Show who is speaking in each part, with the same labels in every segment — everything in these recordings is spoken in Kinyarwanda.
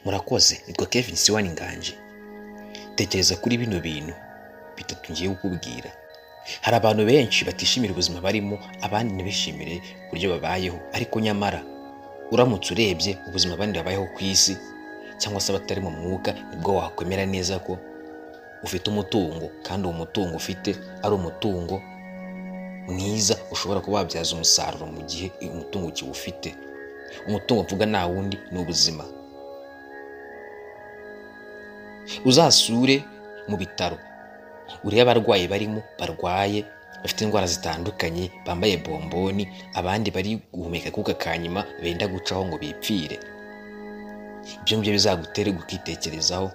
Speaker 1: Murakoze, nitwa Kevin Siwani Nganje. Tekereza kuri bino bintu bitatu ngiye kukubwira. Hari abantu benshi batishimira ubuzima barimo, abandi ntibishimire uburyo babayeho, ariko nyamara uramutse urebye ubuzima abandi babayeho ku isi cyangwa se abatari mu mwuka, nibwo wakwemera neza ko ufite umutungo, kandi uwo mutungo ufite ari umutungo mwiza ushobora kuba wabyaza umusaruro mu gihe umutungo ukiwufite. Umutungo mvuga nta wundi ni ubuzima. Uzasure mu bitaro urebe abarwayi barimo barwaye, bafite indwara zitandukanye, bambaye bomboni, abandi bari guhumeka akuka kanyuma benda gucaho ngo bipfire. Ibyo ngibyo bizagutere gukitekerezaho,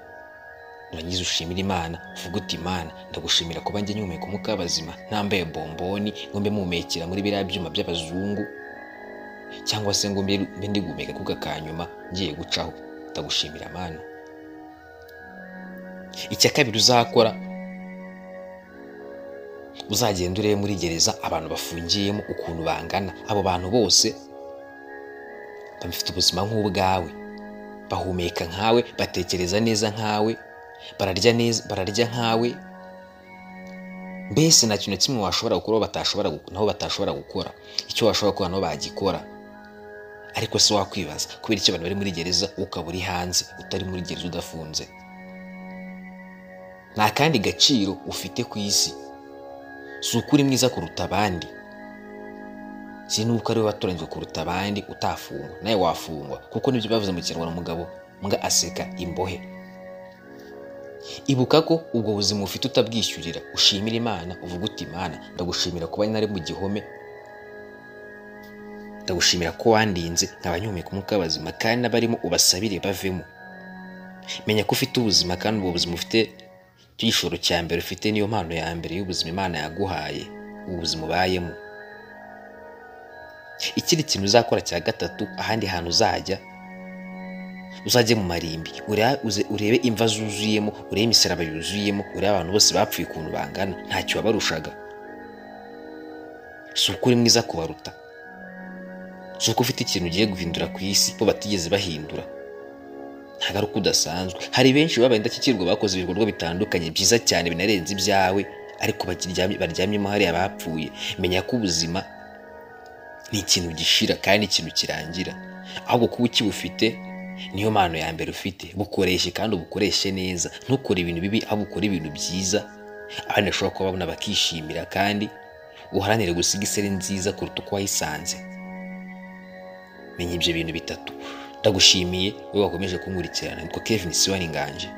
Speaker 1: nurangiza ushimira Imana, uvuga uti Imana ndagushimira kuba njye nyumeka umwuka w'abazima, ntambaye bomboni ngo mbe mumekera muri biriya byuma by'abazungu, cyangwa se ngo mbe ndi guhumeka akuka kanyuma ngiye gucaho. Ndagushimira Mana. Icya kabiri uzakora, uzagenda urebe muri gereza abantu bafungiyemo ukuntu bangana. Abo bantu bose bafite ubuzima nk'ubwawe, bahumeka nkawe, batekereza neza nkawe, bararya neza, bararya nkawe. Mbese nta kintu kimwe washobora gukora nabo batashobora gukora. Icyo washobora gukora nabo bagikora. Ariko se wakwibaza kubera icyo abantu bari muri gereza ukaba uri hanze, utari muri gereza udafunze? Nta kandi gaciro ufite ku isi. Si ukuri mwiza kuruta abandi, si nuko ari we watoranyijwe kuruta abandi utafungwa. Nawe wafungwa, kuko nibyo bavuze mu Kinyarwanda, umugabo mbwa aseka imbohe. Ibuka ko ubwo buzima ufite utabwishyurira. Ushimira Imana, uvuga uti Imana ndagushimira kuba nari mu gihome, ndagushimira ko wandinze nkaba nyumeka umwuka w'abazima, kandi n'abarimo ubasabire bavemo. Menya ko ufite ubuzima, kandi ubwo buzima ufite igishoro cya mbere ufite, niyo mpano ya mbere y'ubuzima Imana yaguhaye, ubuzima ubayemo. Ikindi kintu uzakora cya gatatu, ahandi hantu uzajye mu marimbi, urebe imva zuzuyemo, urebe imisaraba yuzuyemo, urebe abantu bose bapfuye ukuntu bangana, ntacyo wabarushaga. Si uko uri mwiza kubaruta, si uko ufite ikintu ugiye guhindura ku isi bo batigeze bahindura. Ntabwo ari uko udasanzwe. Hari benshi babaye indashyikirwa, bakoze ibikorwa bitandukanye byiza cyane binarenze ibyawe, ariko baryamyemo hariya bapfuye. Menya ko ubuzima ni ikintu gishira kandi ikintu kirangira, ahubwo kuba ukibufite niyo mpano ya mbere ufite. Bukoreshe kandi ubukoreshe neza, ntukore ibintu bibi ahubwo ukore ibintu byiza abandi bashobora kuba babona bakishimira, kandi uharanire gusiga iseri nziza kuruta uko wayisanze. Menya ibyo bintu bitatu. Ndagushimiye wowe wakomeje kunkurikirana. Nitwa Kevin Siwani Nganje.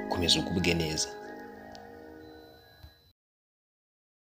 Speaker 1: Komeza ugubwe neza.